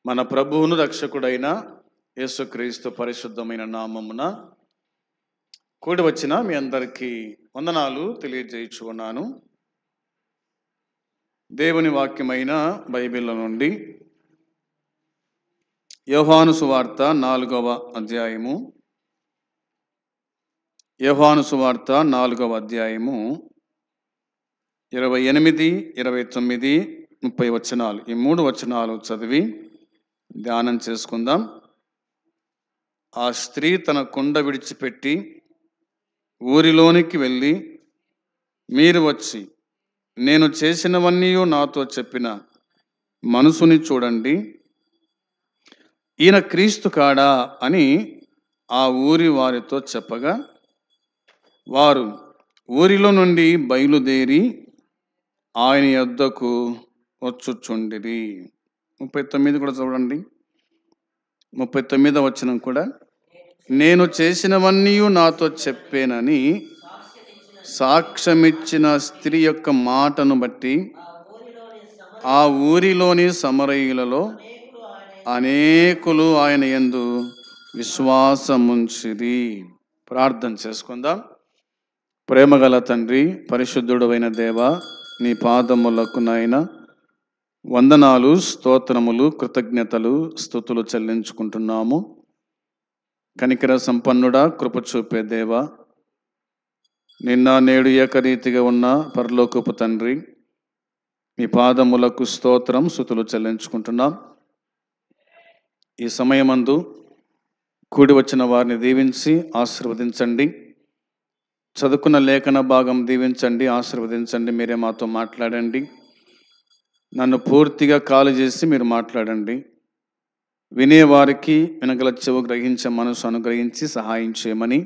మన ప్రభువును రక్షకుడైన యేసుక్రీస్తు పరిశుద్ధమైన నామమున కూడి వచ్చిన మీ అందరికీ వందనాలు తెలియజేయుచున్నాను. దేవుని వాక్యమైన బైబిల్ నుండి యోహాను సువార్త 4వ అధ్యాయము 28, 29, 30 వచనాలు, ఈ 3 వచనాలు చదివి ధ్యానం చేసుకుందాం. ఆ స్త్రీ తన కుండ విడిచిపెట్టి ఊరిలోనికి వెళ్ళి, మీరు వచ్చి నేను చేసినవన్నీ నాతో చెప్పిన మనుషుని చూడండి, ఈయన క్రీస్తు కాడా అని ఆ ఊరి వారితో చెప్పగా, వారు ఊరిలో నుండి బయలుదేరి ఆయన యొద్దకు వచ్చుచుండిరి. 39 కూడా చూడండి. 39వ వచనం కూడా, నేను చేసినవన్నీ నాతో చెప్పేనని సాక్ష్యమిచ్చిన స్త్రీ యొక్క మాటను బట్టి ఆ ఊరిలోని సమరయులలో అనేకులు ఆయన యందు విశ్వాసముంచిరి. ప్రార్థన చేసుకుందాం. ప్రేమగల తండ్రి, పరిశుద్ధుడైన దేవ, నీ పాదములకు నాయన వందనాలు, స్తోత్రములు, కృతజ్ఞతలు, స్తుతులు చెల్లించుకుంటున్నాము. కనికర సంపన్నుడా, కృప చూపే దేవ, నిన్న నేడు ఏకరీతిగా ఉన్న పరలోకపు తండ్రి, మీ పాదములకు స్తోత్రం, స్తుతులు చెల్లించుకుంటున్నాం. ఈ సమయమందు కూడి వచ్చిన వారిని దీవించి ఆశీర్వదించండి. చదువుకున్న లేఖన భాగం దీవించండి, ఆశీర్వదించండి. మీరే మాతో మాట్లాడండి. నన్ను పూర్తిగా ఖాళీ చేసి మీరు మాట్లాడండి. వినేవారికి వినగల చెవు, గ్రహించే మనసు అనుగ్రహించి సహాయం చేయమని,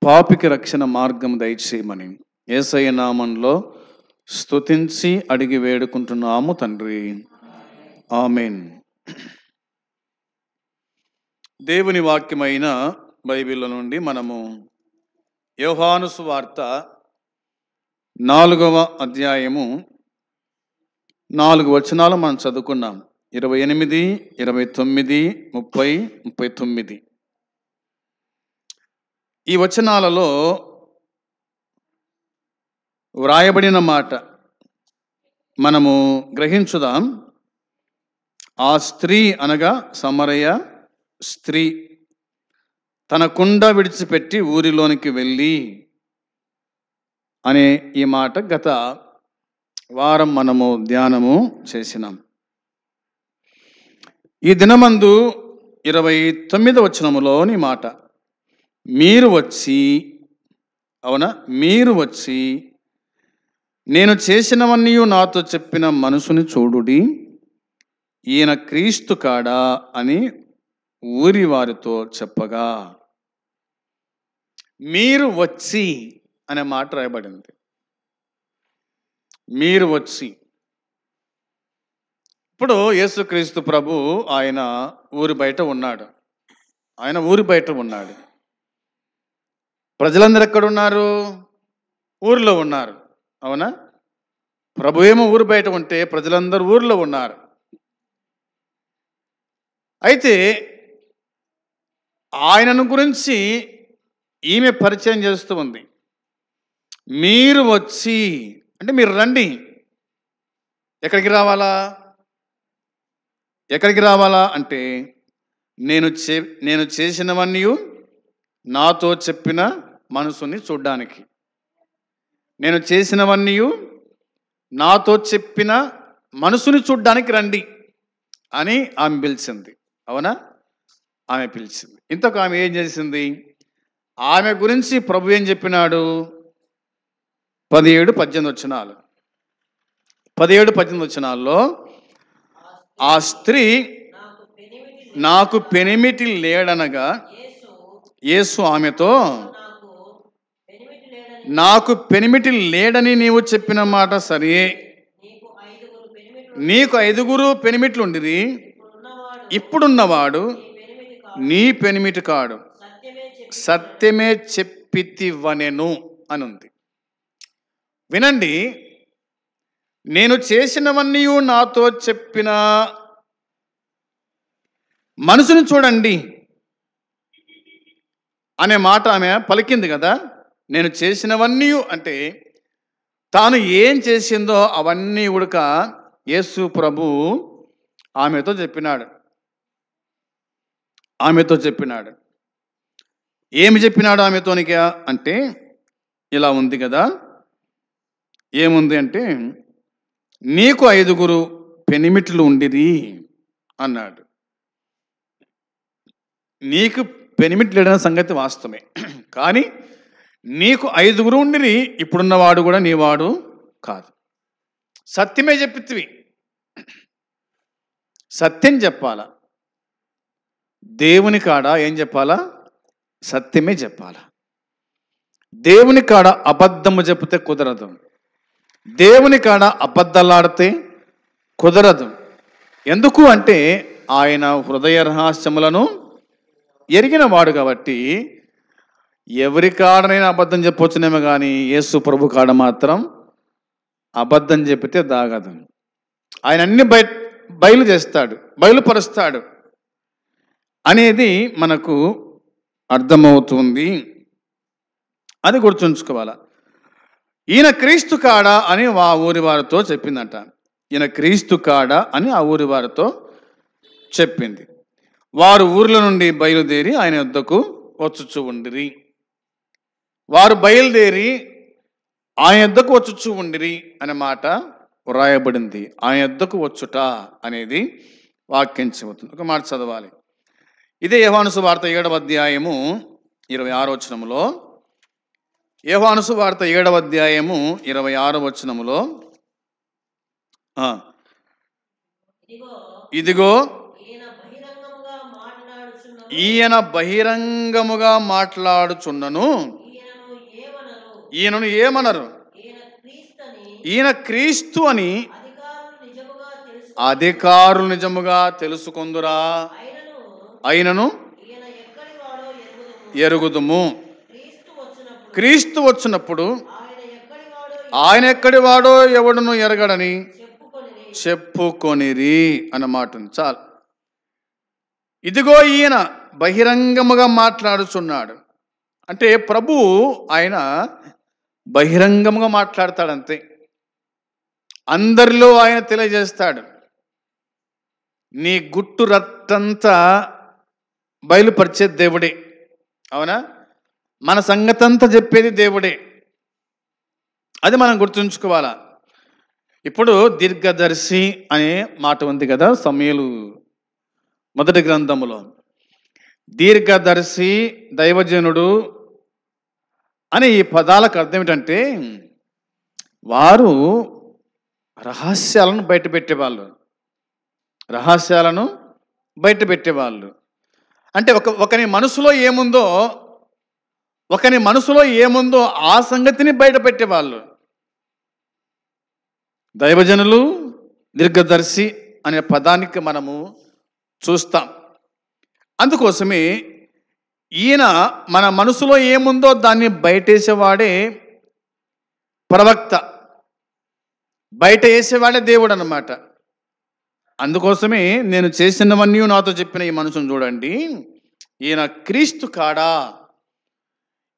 పాపికి రక్షణ మార్గం దయచేయమని యేసయ్య నామంలో స్తుతించి అడిగి వేడుకుంటున్నాము తండ్రి, ఆమేన్. దేవుని వాక్యమైన బైబిల్ నుండి మనము యోహాను సువార్త 4వ అధ్యాయము 4 వచనాలు మనం చదువుకున్నాం. 28, 29, 30, 39 ఈ వచనాలలో వ్రాయబడిన మాట మనము గ్రహించుదాం. ఆ స్త్రీ అనగా సమరయ స్త్రీ తన కుండ విడిచిపెట్టి ఊరిలోనికి వెళ్ళి అనే ఈ మాట గత వారం మనము ధ్యానము చేసినాం. ఈ దినమందు 29వ వచనములోని మాట, మీరు వచ్చి, అవునా, మీరు వచ్చి నేను చేసినవన్నీ నాతో చెప్పిన మనుషుని చూడుడి, ఈయన క్రీస్తు కాడా అని ఊరి వారితో చెప్పగా, మీరు వచ్చి అనే మాట రాయబడింది. మీరు వచ్చి. ఇప్పుడు యేసుక్రీస్తు ప్రభు ఆయన ఊరి బయట ఉన్నాడు. ప్రజలందరూ ఎక్కడున్నారు? ఊరిలో ఉన్నారు. అవునా? ప్రభు ఏమో ఊరి బయట ఉంటే ప్రజలందరూ ఊరిలో ఉన్నారు. అయితే ఆయనను గురించి ఈమె పరిచయం చేస్తూ ఉంది. మీరు వచ్చి అంటే మీరు రండి. ఎక్కడికి రావాలా అంటే నేను చేసినవన్నీ నాతో చెప్పిన మనసుని చూడ్డానికి. నేను చేసినవన్నీ నాతో చెప్పిన మనసుని చూడ్డానికి రండి అని ఆమె పిలిచింది. అవునా? ఆమె పిలిచింది. ఇంతకు ఆమె ఏం చేసింది? ఆమె గురించి ప్రభు ఏం చెప్పినాడు? 17, 18 వచనాలు. 17, 18 వచనాల్లో, ఆ స్త్రీ నాకు పెనిమిటి లేడనగా యేసు ఆమెతో, నాకు పెనిమిటి లేడని నీవు చెప్పిన మాట సరే, నీకు 5 పెనిమిట్లు ఉండిరి, ఇప్పుడున్నవాడు నీ పెనిమిటి కాడు, సత్యమే చెప్పితివనెను అని ఉంది. వినండి, నేను చేసినవన్నీ నాతో చెప్పిన మనసును చూడండి అనే మాట ఆమె పలికింది కదా. నేను చేసినవన్నీ అంటే తాను ఏం చేసిందో అవన్నీ ఉడక యేసు ప్రభు ఆమెతో చెప్పినాడు. ఏమి చెప్పినాడు ఆమెతోనిక అంటే ఇలా ఉంది కదా. ఏముంది అంటే, నీకు 5 పెనిమిట్లు ఉండిరి అన్నాడు. నీకు పెనిమిట్లు లేడన్న సంగతి వాస్తవమే, కానీ నీకు 5 ఉండిరి, ఇప్పుడున్నవాడు కూడా నీవాడు కాదు. సత్యమే చెప్పితివి, సత్యం చెప్పాలా. దేవుని కాడ ఏం చెప్పాలా? సత్యమే చెప్పాలా. దేవుని కాడ అబద్ధము చెప్తే కుదరదు. దేవుని కాడ అబద్ధాలాడితే కుదరదు. ఎందుకు అంటే ఆయన హృదయ రహస్యములను ఎరిగిన వాడు కాబట్టి. ఎవరి కాడనైనా అబద్ధం చెప్పవచ్చునేమో కానీ యేసు ప్రభు కాడ మాత్రం అబద్ధం చెప్పితే దాగదు. ఆయన అన్ని బయలుపరుస్తాడు అనేది మనకు అర్థమవుతుంది. అది గుర్తుంచుకోవాలా. ఈయన క్రీస్తు కాడా అని ఆ ఊరి వారితో చెప్పిందంట. ఈయన క్రీస్తు కాడా అని ఆ ఊరి వారితో చెప్పింది. వారు ఊర్ల నుండి బయలుదేరి ఆయన యొద్దకు వచ్చుచూ ఉండిరి. వారు బయలుదేరి ఆయన యొద్దకు వచ్చుచూ ఉండిరి అనే మాట వ్రాయబడింది. ఆయన యొద్దకు వచ్చుట అనేది వాక్యం చెబుతుంది. ఒక మాట చదవాలి. ఇదే యోహాను సువార్త 7వ అధ్యాయము 26వ వచనములో, యోహాను సువార్త 7వ అధ్యాయము 26వ వచనములో, ఇదిగో ఈయన బహిరంగముగా మాట్లాడుచున్నను, ఈయనను ఏమనరు, ఈయన క్రీస్తు అని అధికారులు నిజముగా తెలుసుకొందురా, అయినను ఎరుగుదుము. క్రీస్తు వచ్చినప్పుడు ఆయన ఎక్కడి వాడో ఎవడును ఎరగడని చెప్పుకొనిరి అన్నమాట. చాలు. ఇదిగో ఈయన బహిరంగముగా మాట్లాడుచున్నాడు అంటే ప్రభు ఆయన బహిరంగముగా మాట్లాడతాడంతే. అందరిలో ఆయన తెలియజేస్తాడు. నీ గుట్టు రత్తంతా బయలుపరిచే దేవుడే, అవునా? మన సంగతంతా చెప్పేది దేవుడే. అది మనం గుర్తుంచుకోవాలా. ఇప్పుడు దీర్ఘదర్శి అనే మాట ఉంది కదా సమూయేలు మొదటి గ్రంథములో. దీర్ఘదర్శి, దైవజనుడు అనే ఈ పదాలకు అర్థం ఏంటంటే వారు రహస్యాలను బయటపెట్టేవాళ్ళు. అంటే ఒకని మనసులో ఏముందో ఆ సంగతిని బయటపెట్టేవాళ్ళు. దైవజనులు, దీర్ఘదర్శి అనే పదానికి మనము చూస్తాం. అందుకోసమే ఈయన మన మనసులో ఏముందో దాన్ని బయటేసేవాడే ప్రవక్త, బయట వేసేవాడే దేవుడు అన్నమాట. అందుకోసమే నేను చేసినవన్నీ నాతో చెప్పిన ఈ మనుషుని చూడండి, ఈయన క్రీస్తు కాడా,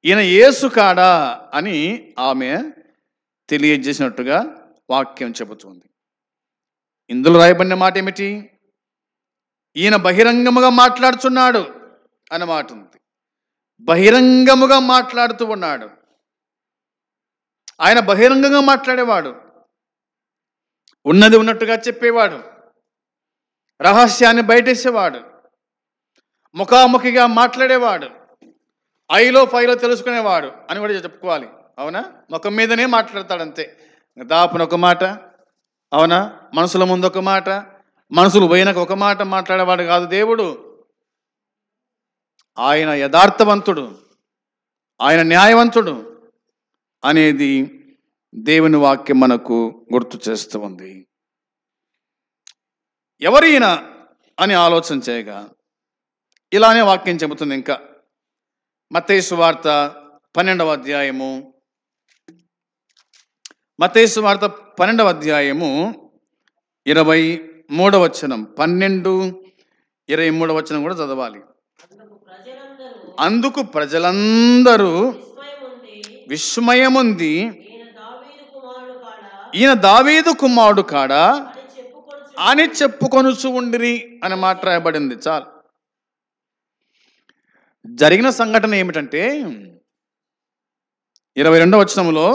ఈయన యేసు కాడా అని ఆమె తెలియజేసినట్టుగా వాక్యం చెబుతుంది. ఇందులో రాయబడిన మాట ఏమిటి? ఈయన బహిరంగముగా మాట్లాడుచున్నాడు అన్నమాట ఉంది. బహిరంగముగా మాట్లాడుతూ ఉన్నాడు. ఆయన బహిరంగంగా మాట్లాడేవాడు, ఉన్నది ఉన్నట్టుగా చెప్పేవాడు, రహస్యాన్ని బయటేసేవాడు, ముఖాముఖిగా మాట్లాడేవాడు, ఐలో ఫైలో తెలుసుకునేవాడు అని కూడా చెప్పుకోవాలి, అవునా? ముఖం మీదనే మాట్లాడతాడు అంతే. దాపున ఒక మాట, అవునా? మనసుల ముందు ఒక మాట, మనసులు పోయినాక ఒక మాట మాట్లాడేవాడు కాదు దేవుడు. ఆయన యథార్థవంతుడు, ఆయన న్యాయవంతుడు అనేది దేవుని వాక్యం మనకు గుర్తు చేస్తూ ఉంది. ఎవరైనా అని ఆలోచన చేయగా ఇలానే వాక్యం చెబుతుంది. ఇంకా మత్తయి సువార్త 12వ అధ్యాయము, మత్తయి సువార్త 12వ అధ్యాయము 23వ వచనం, 12, 23వ వచనం కూడా చదవాలి. అందుకు ప్రజలందరూ విస్మయముంది, ఈయన దావీదు కుమారుడు కాడా అని చెప్పుకొనుచు ఉండిరి అని మాట రాయబడింది. చాలు. జరిగిన సంఘటన ఏమిటంటే 22వ వచనంలో,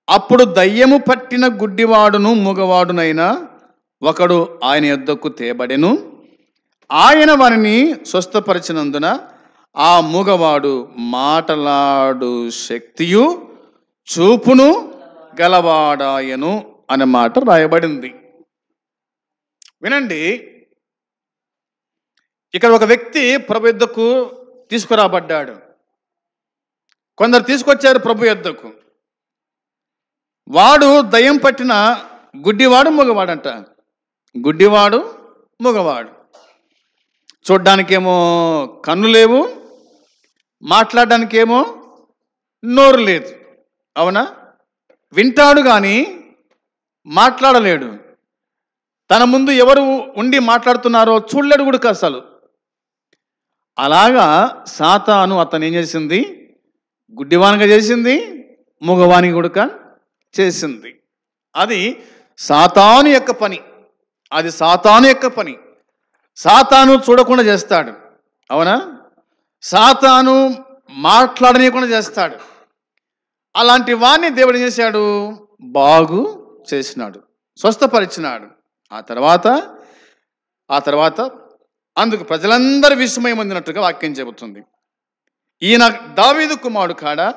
అప్పుడు దయ్యము పట్టిన గుడ్డివాడును మూగవాడునైన ఒకడు ఆయన యొద్దకు తేబడెను. ఆయన వారిని స్వస్థపరిచినందున ఆ మూగవాడు మాటలాడు శక్తియు చూపును గలవాడాయను అనే మాట రాయబడింది. వినండి, ఇక్కడ ఒక వ్యక్తి ప్రభు యొద్దకు తీసుకురాబడ్డాడు. కొందరు తీసుకొచ్చారు ప్రభు యొద్దకు. వాడు దయ్యం పట్టిన గుడ్డివాడు మగవాడంట. గుడ్డివాడు మగవాడు. చూడ్డానికేమో కన్ను లేవు, మాట్లాడడానికేమో నోరు లేదు. అవునా? వింటాడు కానీ మాట్లాడలేడు. తన ముందు ఎవరు ఉండి మాట్లాడుతున్నారో చూడలేడు కూడా అసలు. అలాగా సాతాను అతను ఏం చేసింది? గుడ్డివానిగా చేసింది, మగవానికి కూడా చేసింది. అది సాతాను యొక్క పని. అది సాతాను యొక్క పని. సాతాను చూడకుండా చేస్తాడు. అవునా? సాతాను మాట్లాడనీయకుండా చేస్తాడు. అలాంటి వాణ్ణి దేవుడు ఏం చేశాడు? బాగు చేసినాడు, స్వస్థపరిచినాడు. ఆ తర్వాత అందుకు ప్రజలందరూ విస్మయం పొందినట్టుగా వాక్యం చెబుతుంది. ఈయన దావీదు కుమారుడు కాడా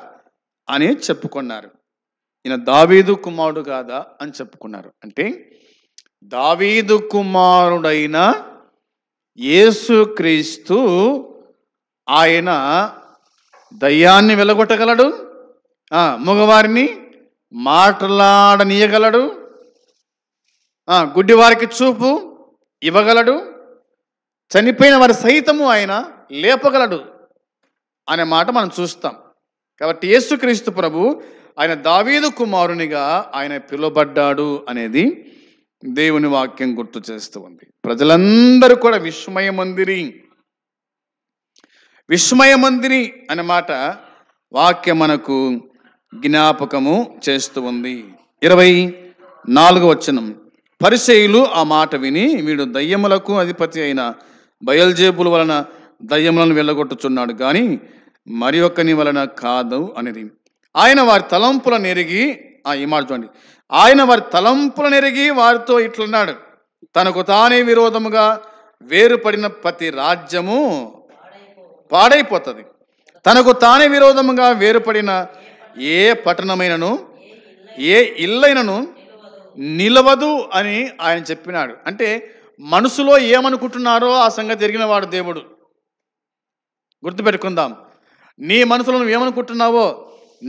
అని చెప్పుకున్నారు. ఈయన దావీదు కుమారుడు కాదా అని చెప్పుకున్నారు. అంటే దావీదు కుమారుడైన యేసుక్రీస్తు ఆయన దయ్యాన్ని వెలగొట్టగలడు, మగవారిని మాట్లాడనీయగలడు, గుడ్డివారికి చూపు ఇవ్వగలడు, చనిపోయిన వారి సైతము ఆయన లేపగలడు అనే మాట మనం చూస్తాం. కాబట్టి యేసుక్రీస్తు ప్రభు ఆయన దావీదు కుమారునిగా ఆయన పిలువబడ్డాడు అనేది దేవుని వాక్యం గుర్తు చేస్తూ ఉంది. ప్రజలందరూ కూడా విస్మయమందిరి అనే మాట వాక్యం మనకు జ్ఞాపకము చేస్తూ ఉంది. 24వ వచనం, పరిసయ్యులు ఆ మాట విని, వీడు దయ్యములకు అధిపతి అయిన బయల్జేబుల వలన దయ్యములను వెళ్ళగొట్టుచున్నాడు కానీ మరి ఒక్కని వలన కాదు అనేది. ఆయన వారి తలంపుల నెరిగి, ఈ మాట చూడండి, ఆయన వారి తలంపుల నెరిగి వారితో ఇట్లన్నాడు, తనకు తానే విరోధముగా వేరుపడిన ప్రతి రాజ్యము పాడైపోతుంది. తనకు తానే విరోధముగా వేరుపడిన ఏ పట్టణమైనను ఏ ఇల్లైనను నిలవదు అని ఆయన చెప్పినాడు. అంటే మనసులో ఏమనుకుంటున్నారో ఆ సంగతి ఎరిగిన వాడు దేవుడు. గుర్తుపెట్టుకుందాం. నీ మనసులో నువ్వు ఏమనుకుంటున్నావో,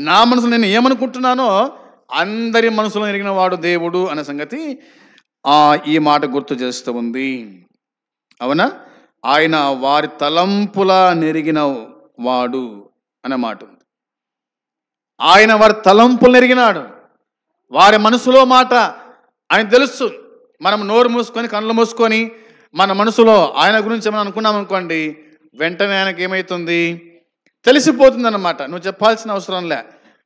నా మనసులో నేను ఏమనుకుంటున్నానో అందరి మనసులో ఎరిగిన వాడు దేవుడు అనే సంగతి ఈ మాట గుర్తు చేస్తూ ఉంది. అవునా? ఆయన వారి తలంపుల నెరిగిన వాడు అనే మాట ఉంది. ఆయన వారి తలంపులు నెరిగినాడు. వారి మనసులో మాట ఆయన తెలుసు. మనం నోరు మూసుకొని కళ్ళు మూసుకొని మన మనసులో ఆయన గురించి ఏమైనా అనుకున్నాం అనుకోండి, వెంటనే ఆయనకి ఏమవుతుంది? తెలిసిపోతుంది అన్నమాట. నువ్వు చెప్పాల్సిన అవసరం లే,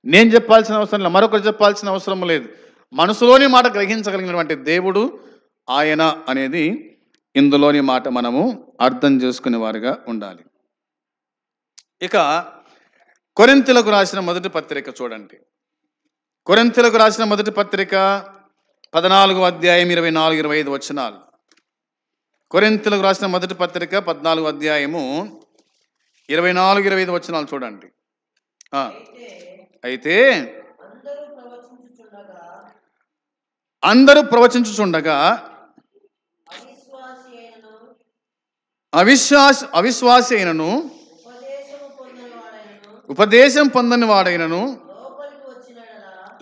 నేను చెప్పాల్సిన అవసరం లే, మరొకరు చెప్పాల్సిన అవసరం లేదు. మనసులోని మాట గ్రహించగలిగినటువంటి దేవుడు ఆయన అనేది ఇందులోని మాట మనము అర్థం చేసుకునే వారిగా ఉండాలి. ఇక కొరింథీయులకు రాసిన మొదటి పత్రిక చూడండి. కొరింథీయులకు రాసిన మొదటి పత్రిక 14వ అధ్యాయం 24-25 వచనాలు. కొరింథీయులకు రాసిన మొదటి పత్రిక 14వ అధ్యాయము 24-25 వచనాలు చూడండి. అయితే అందరూ ప్రవచించుచుండగా అవిశ్వాసి అయినను ఉపదేశం పొందని వాడైనను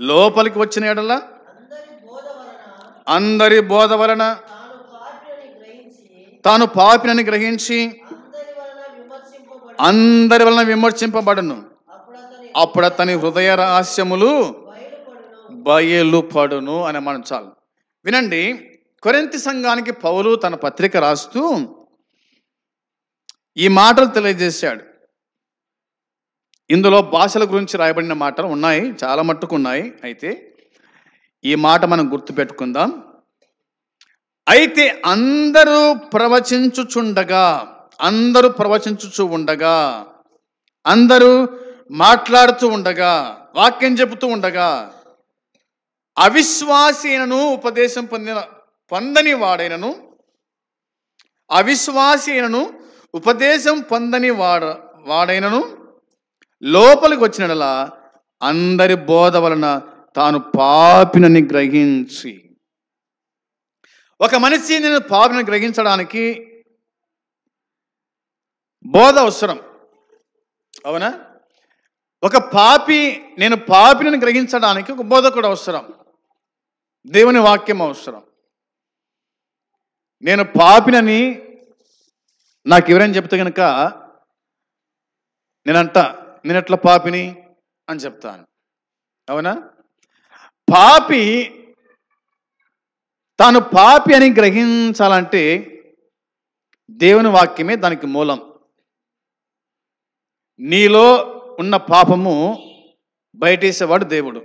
లోపలికి వచ్చిన ఎడల అందరి బోధ వలన తాను పాపినని గ్రహించి అందరి వలన విమర్శింపబడును. అప్పుడు అతని హృదయ రహస్యములు బయలుపడును అనే మనం చాలు. వినండి, కొరింథీ సంఘానికి పౌలు తన పత్రిక రాస్తూ ఈ మాటలు తెలియజేశాడు. ఇందులో భాషల గురించి రాయబడిన మాటలు ఉన్నాయి, చాలా మట్టుకు ఉన్నాయి. అయితే ఈ మాట మనం గుర్తుపెట్టుకుందాం. అయితే అందరూ ప్రవచించుచు ఉండగా, అందరూ మాట్లాడుతూ ఉండగా, వాక్యం చెబుతూ ఉండగా, అవిశ్వాసీనను ఉపదేశం పొందని వాడైనను లోపలికి వచ్చినలా అందరి బోధ వలన తాను పాపినని గ్రహించి. ఒక మనిషి నేను పాపిని గ్రహించడానికి బోధ అవసరం, అవునా? ఒక పాపి నేను పాపిని గ్రహించడానికి ఒక బోధకుడు అవసరం, దేవుని వాక్యం అవసరం. నేను పాపినని నాకు ఎవరైనా చెప్తే కనుక నేను ఎట్లా పాపిని అని చెప్తాను, అవునా? పాపి తాను పాపి అని గ్రహించాలంటే దేవుని వాక్యమే దానికి మూలం. నీలో ఉన్న పాపము బయటేసేవాడు దేవుడు,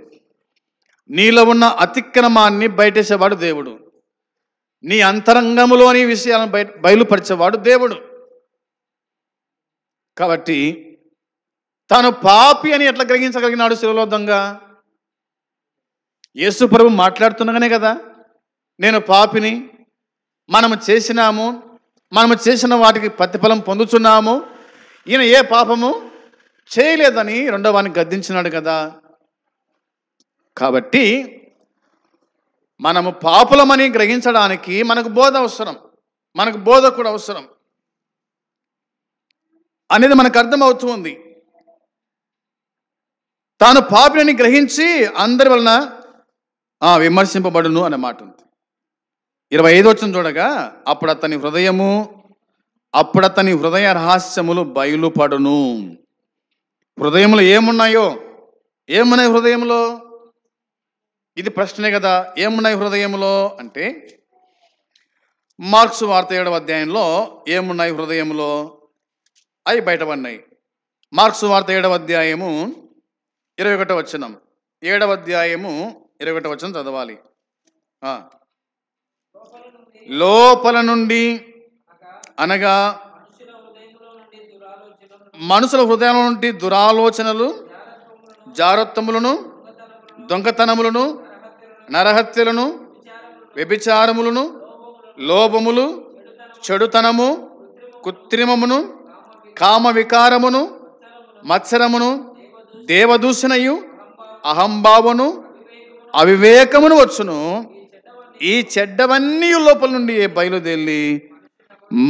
నీలో ఉన్న అతిక్రమాన్ని బయటేసేవాడు దేవుడు, నీ అంతరంగములోని విషయాలను బయలుపరిచేవాడు దేవుడు. కాబట్టి తాను పాపి అని ఎట్లా గ్రహించగలిగినాడు శిలువలో దొంగ? యేసు ప్రభు మాట్లాడుతుండగానే కదా నేను పాపిని, మనము చేసిన వాటికి ప్రతిఫలం పొందుతున్నాము, ఈయన ఏ పాపము చేయలేదని రెండో వాడిని గద్దించినాడు కదా. కాబట్టి మనము పాపులమని గ్రహించడానికి మనకు బోధ అవసరం, మనకు బోధకుడు అవసరం అనేది మనకు అర్థమవుతుంది. తాను పాపిని గ్రహించి అందరి వలన విమర్శింపబడును అనే మాట ఉంది. 25 వచనం చూడగా అప్పుడు అతని హృదయ రహస్యములు బయలుపడును. హృదయంలో ఏమున్నాయి హృదయంలో? ఇది ప్రశ్నే కదా. ఏమున్నాయి హృదయంలో అంటే మార్క్స్ వార్త 7వ అధ్యాయంలో ఏమున్నాయి హృదయంలో అవి బయటపడినాయి. మార్క్స్ వార్త 7వ అధ్యాయము 21వ వచనం, 7వ అధ్యాయము 21వ వచనం చదవాలి. లోపల నుండి అనగా మనుషుల హృదయంలో నుండి దురాలోచనలు, జారత్వములను, దొంగతనములను, నరహత్యలను, వ్యభిచారములను, లోభములు, చెడుతనము, కృత్రిమమును, కామ వికారమును, మత్సరమును, దేవదూషణయు, అహంభావమును, అవివేకమును వచ్చును. ఈ చెడ్డవన్నీ లోపల నుండి బయలుదేరి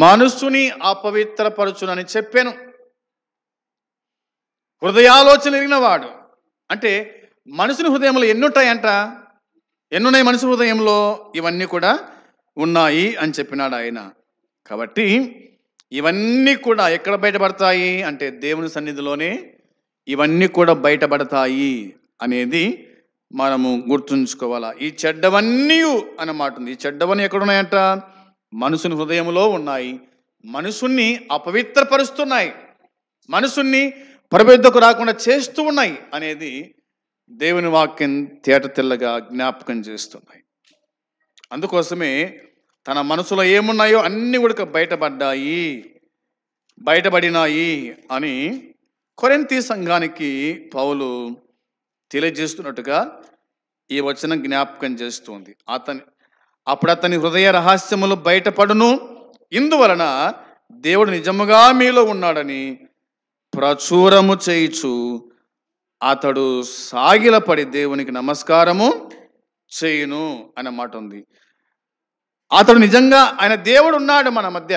మనసుని అపవిత్రపరచునని చెప్పాను. హృదయాలోచన ఎరిగిన వాడు అంటే మనుషుని హృదయంలో ఎన్నున్నాయి మనుషుని హృదయంలో? ఇవన్నీ కూడా ఉన్నాయి అని చెప్పినాడు ఆయన. కాబట్టి ఇవన్నీ కూడా ఎక్కడ బయటపడతాయి అంటే దేవుని సన్నిధిలోనే ఇవన్నీ కూడా బయటపడతాయి అనేది మనము గుర్తుంచుకోవాలా. ఈ చెడ్డవన్నీ అన్నమాట ఉంది. ఈ చెడ్డవన్నీ ఎక్కడున్నాయంట? మనుషుని హృదయంలో ఉన్నాయి. మనుషుణ్ణి అపవిత్రపరుస్తున్నాయి, మనుషుణ్ణి పరిబద్ధకు రాకుండా చేస్తూ ఉన్నాయి అనేది దేవుని వాక్యం తేట తెల్లగా జ్ఞాపకం చేస్తున్నాయి. అందుకోసమే తన మనసులో ఏమున్నాయో అన్నీ కూడా బయటపడినాయి అని కొరింథీ సంఘానికి పౌలు తెలియజేస్తున్నట్టుగా ఈ వచనం జ్ఞాపకం చేస్తుంది. అప్పుడు అతని హృదయ రహస్యములు బయటపడును. ఇందువలన దేవుడు నిజముగా మీలో ఉన్నాడని ప్రచురము చేయుచు అతడు సాగిలపడి దేవునికి నమస్కారము చేయును అనే మాట ఉంది. అతడు నిజంగా ఆయన దేవుడు ఉన్నాడు మన మధ్య,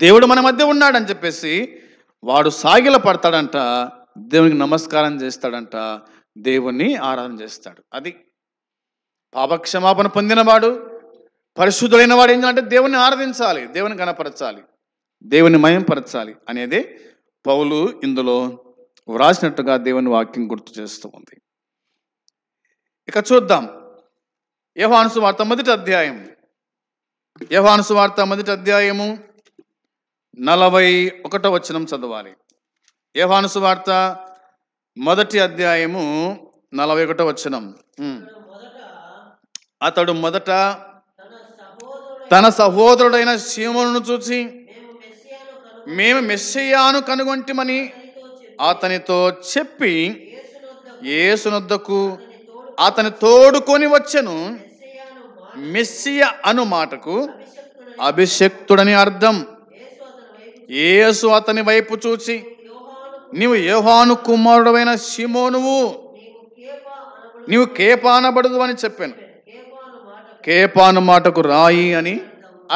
దేవుడు మన మధ్య ఉన్నాడని చెప్పేసి వాడు సాగిల పడతాడంట, దేవునికి నమస్కారం చేస్తాడంట, దేవుణ్ణి ఆరాధన చేస్తాడు. అది పాపక్షమాపణ పొందినవాడు, పరిశుద్ధుడైన వాడు ఏంటంటే దేవుణ్ణి ఆరాధించాలి, దేవుని గణపరచాలి, దేవుని మయంపరచాలి అనేది పౌలు ఇందులో వ్రాసినట్టుగా దేవుని వాక్యం గుర్తు చేస్తూ ఉంది. ఇక చూద్దాం, యోహాను సువార్త మొదటి అధ్యాయం, యోహాను సువార్త మొదటి అధ్యాయము 41వ వచనం చదవాలి. యోహాను సువార్త మొదటి అధ్యాయము 41వ వచనం. అతడు మొదట తన సహోదరుడైన సీమోనును చూసి, మేము మెస్సీయాను కనుగొంటిమని అతనితో చెప్పి యేసునొద్దకు అతని తోడుకొని వచ్చెను. మెస్సియ అను మాటకు అభిషక్తుడని అర్థం. యేసు అతని వైపు చూసి, నీవు యోహాను కుమారుడైన సీమోనువు, నీవు కేఫా అనబడదు అని చెప్పాను. కేఫాను మాటకు రాయి అని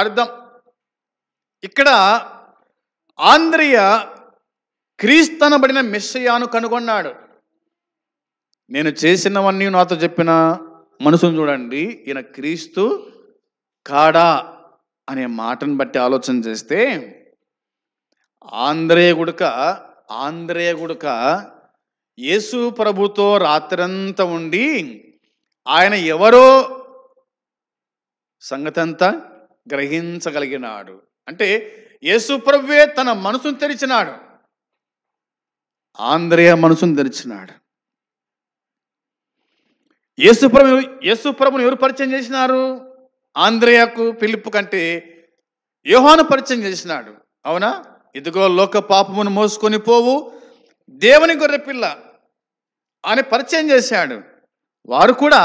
అర్థం. ఇక్కడ ఆంద్రియ క్రీస్తనబడిన మెస్సియాను కనుగొన్నాడు. నేను చేసినవన్నీ నాతో చెప్పిన మనసును చూడండి, ఈయన క్రీస్తు కాడా అనే మాటను బట్టి ఆలోచన చేస్తే, ఆంద్రేయ గుడక యేసు ప్రభుతో రాత్రంతా ఉండి ఆయన ఎవరో సంగతంతా గ్రహించగలిగినాడు. అంటే యేసు ప్రభువే తన మనసును తెరిచినాడు, ఆంద్రేయ మనసును తెరిచినాడు. యేసు ప్రభుని ఎవరు పరిచయం చేసినారు? ఆంద్రేయకు, ఫిలిప్పు కంటే యోహాను పరిచయం చేసినాడు. అవునా? ఇదిగో లోక పాపమును మోసుకొని పోవు దేవుని గొర్రెపిల్ల అని పరిచయం చేశాడు. వారు కూడా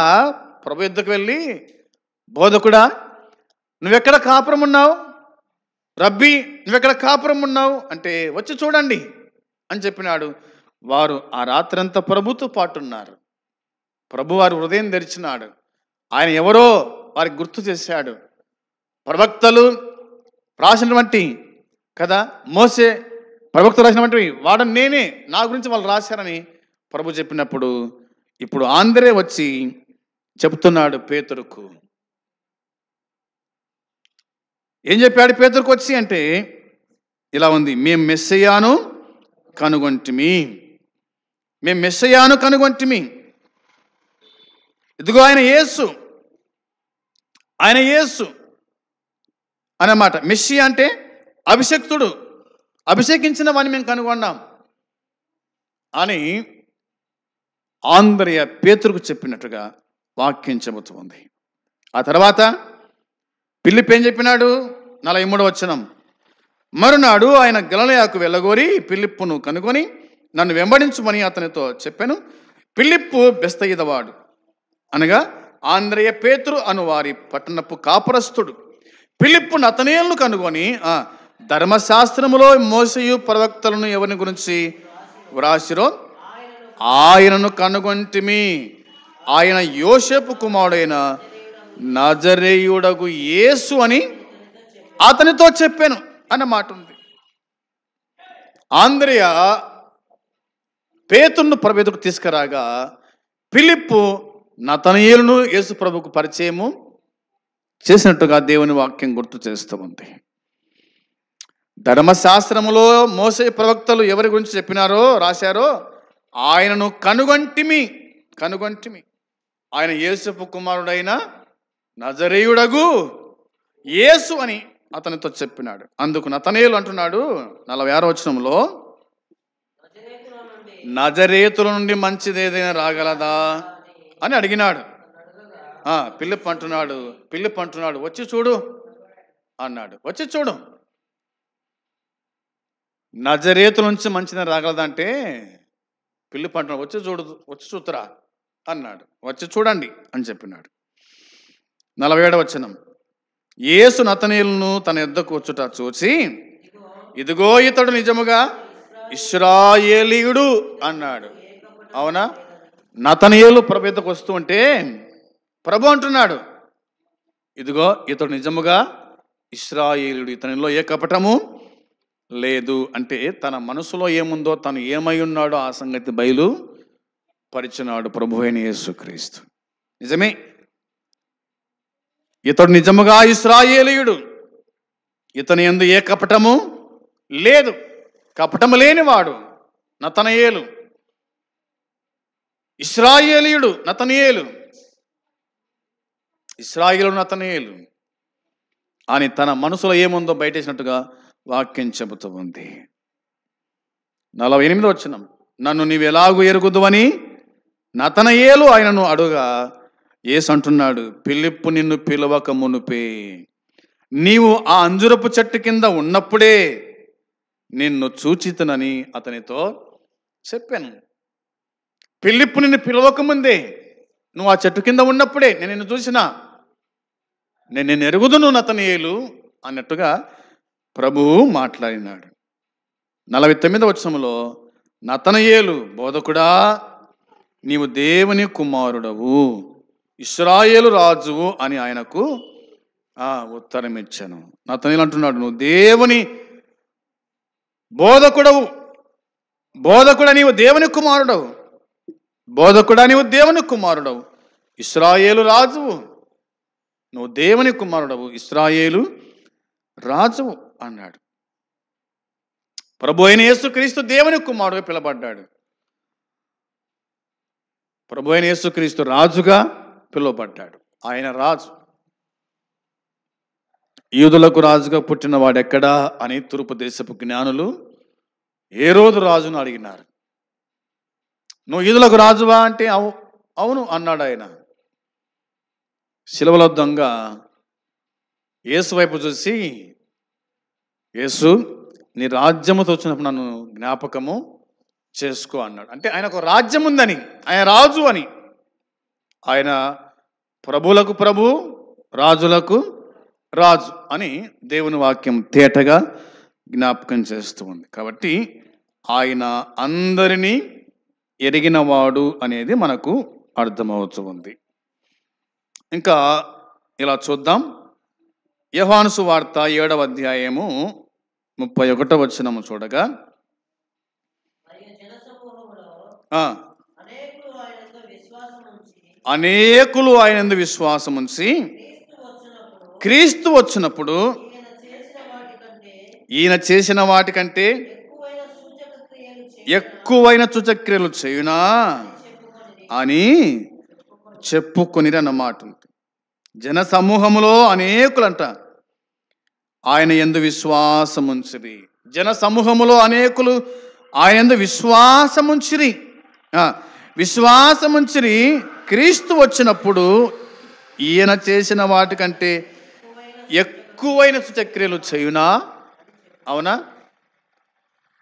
ప్రభు యుద్ధకు వెళ్ళి, బోధకుడా నువ్వెక్కడ కాపురం ఉన్నావు, రబ్బీ నువ్వెక్కడ కాపురం ఉన్నావు అంటే వచ్చి చూడండి అని చెప్పినాడు. వారు ఆ రాత్రంతా ప్రభుతో పాటున్నారు. ప్రభు వారి హృదయం తెరిచినాడు. ఆయన ఎవరో వారికి గుర్తు చేశాడు. ప్రవక్తలు రాసినటువంటి కదా, మోసే ప్రవక్త రాసినటువంటి వాడని నేనే, నా గురించి వాళ్ళు రాశారని ప్రభు చెప్పినప్పుడు ఇప్పుడు ఆంద్రే వచ్చి చెప్తున్నాడు పేతురుకు. ఏం చెప్పాడు పేతురుకు వచ్చి అంటే ఇలా ఉంది, మేము మెస్సీయాను కనుగొంటిమి, మేము మెస్సీయాను కనుగొంటిమి. ఇదిగో ఆయన యేసు అన్నమాట. మెస్సియా అంటే అభిషక్తుడు, అభిషేకించిన వాడిని మేము కనుగొన్నాం అని ఆంద్రేయ పేతురుకు చెప్పినట్టుగా వాక్యం చెబుతుంది. ఆ తర్వాత ఫిలిప్పు ఏం చెప్పినాడు? 43వ వచనం. మరునాడు ఆయన గలిలయకు వెళ్ళగోరి ఫిలిప్పును కనుగొని నన్ను వెంబడించుమని అతనితో చెప్పాను. ఫిలిప్పు బెస్తయిదవాడు, అనగా ఆంద్రేయ పేతురు అను వారి పట్టణపు కాపురస్తుడు. ఫిలిప్పు నతనేలును కనుగొని, ధర్మశాస్త్రములో మోసెయు ప్రవక్తలను ఎవరిని గురించి వ్రాసిరో ఆయనను కనుగొంటిమి, ఆయన యోసేపు కుమారుడైన నజరేయుడగు యేసు అని అతనితో చెప్పాను అన్న మాట ఉంది. ఆంద్రేయ పేతురును ప్రభు ఎదుటకు తీసుకురాగా ఫిలిప్పు నతనయేలును యేసు ప్రభుకు పరిచయము చేసినట్టుగా దేవుని వాక్యం గుర్తు చేస్తూ ఉంది. ధర్మశాస్త్రములో మోసే ప్రవక్తలు ఎవరి గురించి చెప్పినారో రాశారో ఆయనను కనుగొంటిమి. ఆయన యోసేపు కుమారుడైన నజరేయుడగు యేసు అని అతనితో చెప్పినాడు. అందుకు నతనేలు అంటున్నాడు 46వ వచనంలో, నజరేతుల నుండి మంచిది ఏదైనా రాగలదా అని అడిగినాడు. ఫిలిప్పు అంటున్నాడు వచ్చి చూడు అన్నాడు. వచ్చి చూడు, నజరేతుల నుంచి మంచిది రాగలదంటే ఫిలిప్పు అంటున్నాడు వచ్చి చూతురా అన్నాడు. వచ్చి చూడండి అని చెప్పినాడు. 47వ వచనం. యేసు నతనేలును తన యొద్దకు వచ్చుట చూసి, ఇదిగో ఇతడు నిజముగా ఇశ్రాయేలీయుడు అన్నాడు. అవునా? నతనేలు ప్రభు యొద్దకు వస్తూ ఉంటే ప్రభు అంటున్నాడు, ఇదిగో ఇతడు నిజముగా ఇశ్రాయేలీయుడు, ఇతనిలో ఏ కపటము లేదు. అంటే తన మనసులో ఏముందో, తను ఏమై ఉన్నాడో ఆ సంగతి బయలు పరిచినాడు ప్రభు అయిన యేసుక్రీస్తు. నిజమే, ఇతడు నిజముగా ఇశ్రాయేలీయుడు, ఇతని యందు ఏ కపటము లేదు. కపటము లేనివాడు నతనయేలు, ఇశ్రాయేలీయుడు నతనయేలు. ఇశ్రాయేలు నతనయేలు అని తన మనసులో ఏముందో బయటేసినట్టుగా వాక్యం చెబుతూ ఉంది. 48వ వచనం, నన్ను నీవు ఎలాగూ ఎరుగుదువని నతనయేలు ఆయనను అడుగా యేసు అంటున్నాడు, ఫిలిప్పు నిన్ను పిలవక మునుపే నీవు ఆ అంజురపు చెట్టు కింద ఉన్నప్పుడే నిన్ను చూచితనని అతనితో చెప్పాను. ఫిలిప్పు నిన్ను పిలవక ముందే, నువ్వు ఆ చెట్టు కింద ఉన్నప్పుడే నేను నిన్ను చూసినా, నేను నిన్ను ఎరుగుదును నతనయేలు అన్నట్టుగా ప్రభువు మాట్లాడినాడు. 49వ వచనంలో నతనయేలు, బోధకుడా నీవు దేవుని కుమారుడవు, ఇశ్రాయేలు రాజువు అని ఆయనకు ఉత్తరం ఇచ్చాను. నతనయేలు అంటున్నాడు, నువ్వు దేవుని బోధకుడవు, బోధకుడా నీవు దేవుని కుమారుడవు, బోధకుడా నీవు దేవుని కుమారుడవు, ఇశ్రాయేలు రాజువు, నువ్వు దేవుని కుమారుడవు, ఇశ్రాయేలు రాజువు అన్నాడు. ప్రభు అయిన యేసుక్రీస్తు దేవుని కుమారుడుగా పిలువబడ్డాడు. ప్రభు అయిన యేసుక్రీస్తు రాజుగా పిలువబడ్డాడు. ఆయన రాజు. యూదులకు రాజుగా పుట్టిన వాడెక్కడా అని తూర్పు దేశపు జ్ఞానులు హేరోదు రాజును అడిగినారు. నువ్వు యూదులకు రాజువా అంటే అవును అన్నాడు ఆయన. శిలువలో దొంగ యేసు వైపు చూసి, యేసు నీ రాజ్యముతో వచ్చినప్పుడు నన్ను జ్ఞాపకము చేసుకో అన్నాడు. అంటే ఆయనకు రాజ్యం ఉందని, ఆయన రాజు అని. ఆయన ప్రభువులకు ప్రభు, రాజులకు రాజు అని దేవుని వాక్యం తేటగా జ్ఞాపకం చేస్తూ ఉంది. కాబట్టి ఆయన అందరినీ ఎరిగినవాడు అనేది మనకు అర్థమవుతూ ఉంది. ఇంకా ఇలా చూద్దాం. యోహాను సువార్త 7వ అధ్యాయము 31వ వచనము చూడగా, అనేకులు ఆయనందు విశ్వాసం ఉంచి క్రీస్తు వచ్చినప్పుడు ఈయన చేసిన వాటికంటే ఎక్కువైన సూచక్రియలు చేయునా అని చెప్పుకొనిరి అన్నమాట. జన సమూహములో అనేకులంట ఆయన యందు విశ్వాసముంచిరి. జన సమూహములో అనేకులు ఆయన యందు విశ్వాసముంచిరి. విశ్వాసముంచిరి. క్రీస్తు వచ్చినప్పుడు ఈయన చేసిన వాటికంటే ఎక్కువైన సూచక్రియలు చేయునా. అవునా?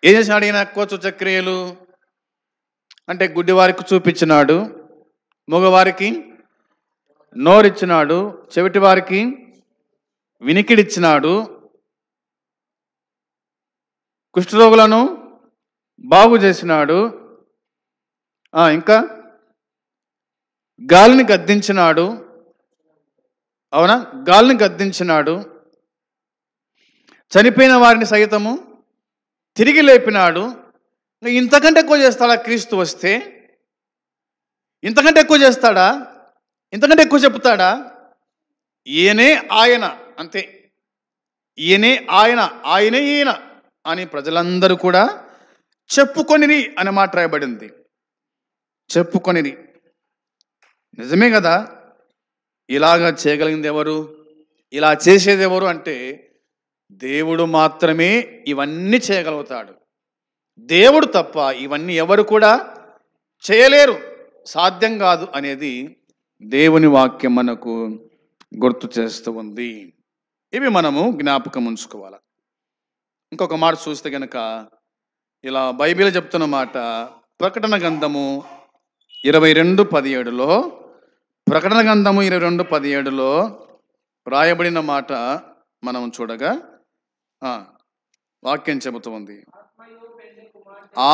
ఏం చేసినాడు ఈయన? ఎక్కువ సూచక్రియలు అంటే గుడ్డివారికి చూపించినాడు, మగవారికి నోరిచ్చినాడు, చెవిటి వారికి వినికిడిచ్చినాడు, కుష్ఠరోగులను బాగు చేసినాడు, ఇంకా గాలిని గద్దించినాడు. అవునా? గాలిని గద్దించినాడు. చనిపోయిన వారిని సైతము తిరిగి లేపినాడు. ఇంతకంటే ఎక్కువ చేస్తాడా క్రీస్తు వస్తే? ఇంతకంటే ఎక్కువ చేస్తాడా? ఇంతకంటే ఎక్కువ చెప్తాడా? ఈయనే ఆయన, అంతే. ఈయనే ఆయన, ఆయనే ఈయన అని ప్రజలందరూ కూడా చెప్పుకొనిరి అనే మాట రాయబడింది. చెప్పుకొనిరి. నిజమే కదా? ఇలాగా చేయగలిగింది ఎవరు? ఇలా చేసేది ఎవరు అంటే దేవుడు మాత్రమే ఇవన్నీ చేయగలుగుతాడు. దేవుడు తప్ప ఇవన్నీ ఎవరు కూడా చేయలేరు, సాధ్యం కాదు అనేది దేవుని వాక్యం మనకు గుర్తు చేస్తూ ఉంది. ఇవి మనము జ్ఞాపకం ఉంచుకోవాలి. ఇంకొక మాట చూస్తే కనుక ఇలా బైబిల్ చెప్తున్న మాట, ప్రకటన గ్రంథము 22:17లో, ప్రకటన గ్రంథము 22:17లో రాయబడిన మాట మనం చూడగా వాక్యం చెబుతూ ఉంది,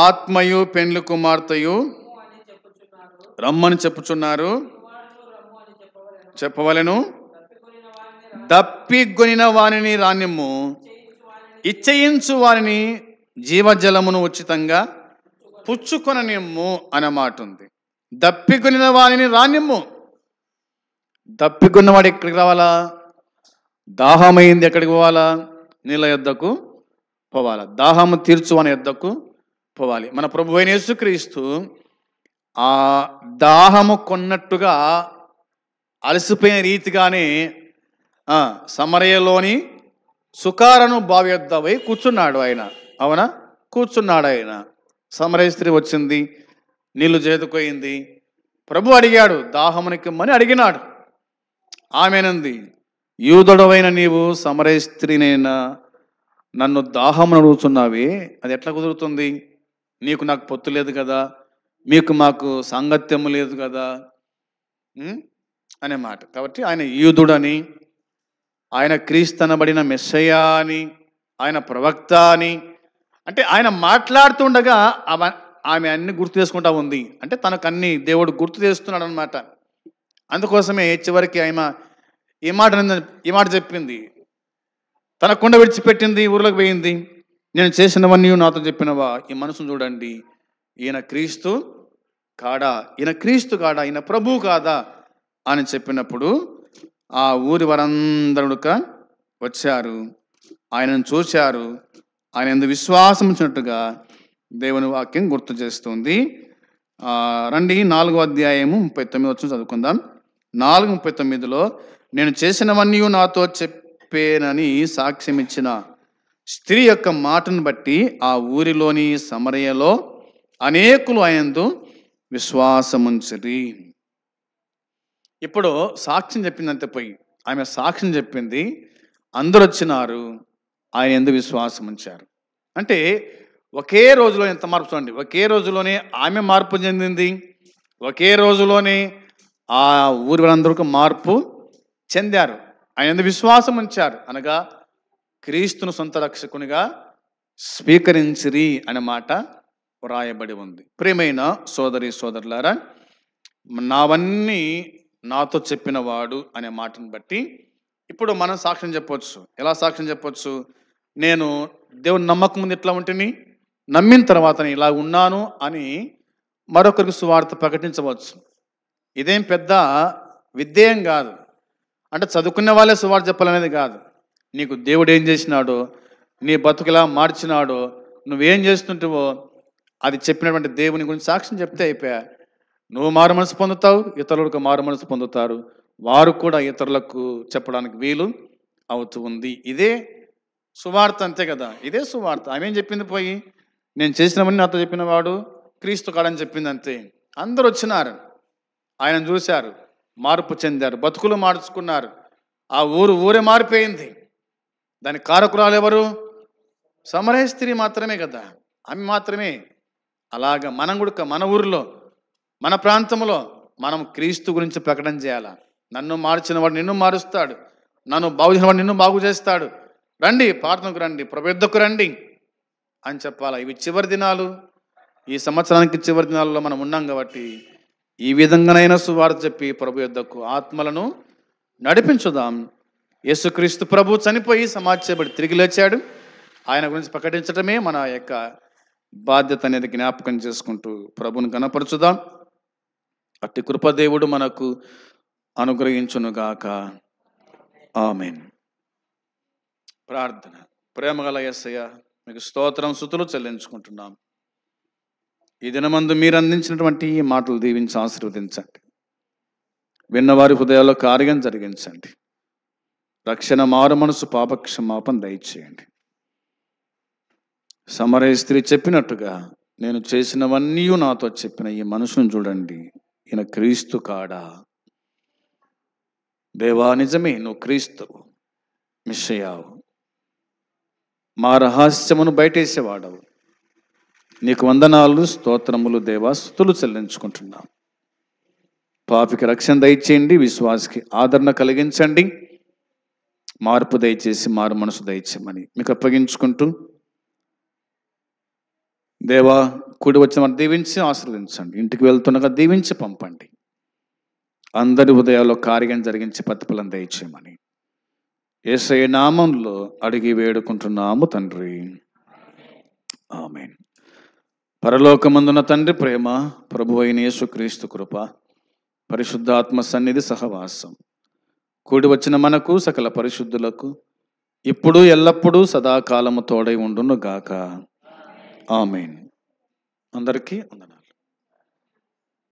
ఆత్మయు పెండ్లి కుమార్తెయు రమ్మని చెప్పుచున్నారు, చెప్పవలెను. దప్పిగొనిన వానిని రానిమ్ము, ఇచ్చయించు వారిని జీవజలమును ఉచితంగా పుచ్చుకొననిమ్ము అనే మాట ఉంది. దప్పిగొనిన వానిని రానిమ్ము. దప్పిగొన్నవాడు ఎక్కడికి రావాలా? దాహమైంది ఎక్కడికి పోవాలా? నీళ్ళ యొద్దకు పోవాలా. దాహము తీర్చు అనే యొద్దకు పోవాలి. మన ప్రభు అయిన యేసుక్రీస్తు ఆ దాహము కొన్నట్టుగా అలసిపోయిన రీతిగానే సమరయలోని సుకారను బావి యొద్ద పోయి కూర్చున్నాడు ఆయన. అవునా? కూర్చున్నాడు ఆయన. సమరయ స్త్రీ వచ్చింది, నీళ్లు చేదుకోయింది. ప్రభు అడిగాడు, దాహమునికిమ్మని అడిగినాడు. ఆమెనంది, యూదుడవైన నీవు సమరయ స్త్రీనైనా నన్ను దాహమును అడుగుతున్నావే, అది ఎట్లా కుదురుతుంది? నీకు నాకు పొత్తు లేదు కదా, మీకు మాకు సాంగత్యము లేదు కదా అనే మాట. కాబట్టి ఆయన యూదుడని, ఆయన క్రీస్తనబడిన మెస్సయ్య అని, ఆయన ప్రవక్త అని, అంటే ఆయన మాట్లాడుతుండగా ఆమె అన్ని గుర్తు చేసుకుంటా ఉంది. అంటే తనకు అన్ని దేవుడు గుర్తు చేస్తున్నాడు అనమాట. అందుకోసమే చివరికి ఆమె ఈ మాట చెప్పింది. తన కుండ విడిచిపెట్టింది, ఊర్లోకి పోయింది. నేను చేసినవన్నీ నాతో చెప్పినవా? ఈ మనసును చూడండి, ఈయన క్రీస్తు కాడా, ఈయన ప్రభు కాదా అని చెప్పినప్పుడు ఆ ఊరి వారందరూ వచ్చారు, ఆయనను చూశారు. ఆయన ఎందు విశ్వాసం ఉంచినట్టుగా దేవుని వాక్యం గుర్తు చేస్తుంది. రండి 4వ అధ్యాయము 39 వచ్చిన చదువుకుందాం. 4:39లో నేను చేసినవన్నీ నాతో చెప్పేనని సాక్ష్యం ఇచ్చిన స్త్రీ యొక్క మాటను బట్టి ఆ ఊరిలోని సమరయలో అనేకులు ఆయనందు విశ్వాసముంచిరి. ఇప్పుడు సాక్ష్యం చెప్పిందంతే పోయి, ఆమె సాక్ష్యం చెప్పింది, అందరూ వచ్చినారు, ఆయన యందు విశ్వాసం ఉంచారు. అంటే ఒకే రోజులో ఎంత మార్పు చూడండి. ఒకే రోజులోనే ఆమె మార్పు చెందింది, ఒకే రోజులోనే ఆ ఊరి వారందరికీ మార్పు చెందారు. ఆయన యందు విశ్వాసం ఉంచారు, అనగా క్రీస్తును సొంత రక్షకునిగా స్వీకరించిరి అనే మాట వ్రాయబడి ఉంది. ప్రియమైన సోదరి సోదరులారా, నావన్నీ నాతో చెప్పిన వాడు అనే మాటను బట్టి ఇప్పుడు మనం సాక్ష్యం చెప్పవచ్చు. ఎలా సాక్ష్యం చెప్పవచ్చు? నేను దేవుని నమ్మకం ముందు ఎట్లా ఉంటుని, నమ్మిన తర్వాత నేను ఇలా ఉన్నాను అని మరొకరికి సువార్త ప్రకటించవచ్చు. ఇదేం పెద్ద విద్యేం కాదు. అంటే చదువుకునే వాళ్ళే సువార్త చెప్పాలనేది కాదు. నీకు దేవుడు ఏం చేసినాడో, నీ బతుకులా మార్చినాడో, నువ్వేం చేస్తుంటావో అది చెప్పినటువంటి దేవుని గురించి సాక్ష్యం చెప్తే అయిపోయా. నువ్వు మారు మనసు పొందుతావు, ఇతరులకు మారు మనసు పొందుతారు, వారు కూడా ఇతరులకు చెప్పడానికి వీలు అవుతూ ఉంది. ఇదే సువార్త, అంతే కదా. ఇదే సువార్త. ఆమె ఏం చెప్పింది? పోయి నేను చేసినవన్నీ నాతో చెప్పిన వాడు క్రీస్తు కాడని చెప్పింది, అంతే. అందరూ వచ్చినారు, ఆయన చూశారు, మార్పు చెందారు, బతుకులు మార్చుకున్నారు. ఆ ఊరే మారిపోయింది. దానికి కారకురాలు ఎవరు? సమరయ స్త్రీ మాత్రమే కదా, ఆమె మాత్రమే. అలాగా మనం కూడా మన ఊరిలో, మన ప్రాంతంలో మనం క్రీస్తు గురించి ప్రకటన చేయాలా. నన్ను మార్చిన వాడు నిన్ను మారుస్తాడు, నన్ను బాగు చేసిన వాడు నిన్ను బాగు చేస్తాడు, రండి ప్రార్థనకు రండి, ప్రభు యొద్దకు రండి అని చెప్పాలా. ఇవి చివరి దినాలు, ఈ సంవత్సరానికి చివరి దినాల్లో మనం ఉన్నాం కాబట్టి ఈ విధంగానైనా సువార్త చెప్పి ప్రభు యొద్దకు ఆత్మలను నడిపించుదాం. యేసుక్రీస్తు ప్రభు చనిపోయి సమాధి చేయబడి తిరిగి లేచాడు. ఆయన గురించి ప్రకటించడమే మన యొక్క బాధ్యత అనేది జ్ఞాపకం చేసుకుంటూ ప్రభుని గణపరచుదాం. అట్టి కృపదేవుడు మనకు అనుగ్రహించునుగాక. ఆమేన్. ప్రార్థన. ప్రేమగల యేసయ్య, మీకు స్తోత్రం స్తుతులు చెల్లించుకుంటున్నాం. ఈ దినమందు మీరు అందించినటువంటి ఈ మాటలు దీవించి ఆశీర్వదించండి. విన్నవారి హృదయాల్లో కార్యం జరిగించండి. రక్షణ, మారు మనసు, పాపక్షమాపణ దయచేయండి. సమరయ స్త్రీ చెప్పినట్టుగా నేను చేసినవన్నీ నాతో చెప్పిన ఈ మనుషుని చూడండి, ఈయన క్రీస్తు కాడా? దేవా, నిజమే, నువ్వు క్రీస్తువు, మెస్సీయావు, మా రహస్యమును బయటేసేవాడవు. నీకు వందనాలు, స్తోత్రములు దేవా, స్తుతులు చెల్లించుకుంటున్నాం. పాపికి రక్షణ దయచేయండి, విశ్వాసికి ఆదరణ కలిగించండి, మార్పు దయచేసి మారు మనసు దయచేయమని మీకు అప్పగించుకుంటూ, దేవా కూడి వచ్చిన వారిని దీవించి ఆశీర్వదించండి. ఇంటికి వెళ్తుండగా దీవించి పంపండి. అందరి హృదయాల్లో కార్యం జరిగించి ప్రతిఫలం దయచేయమని యేసయ్య నామంలో అడిగి వేడుకుంటున్నాము తండ్రి. ఆమేన్. పరలోకమందున తండ్రి ప్రేమ, ప్రభువైన యేసుక్రీస్తు కృప, పరిశుద్ధాత్మ సన్నిధి సహవాసం కూడి వచ్చిన మనకు సకల పరిశుద్ధులకు ఇప్పుడు ఎల్లప్పుడూ సదాకాలము తోడై ఉండును గాక. ఆమేన్. అందరికీ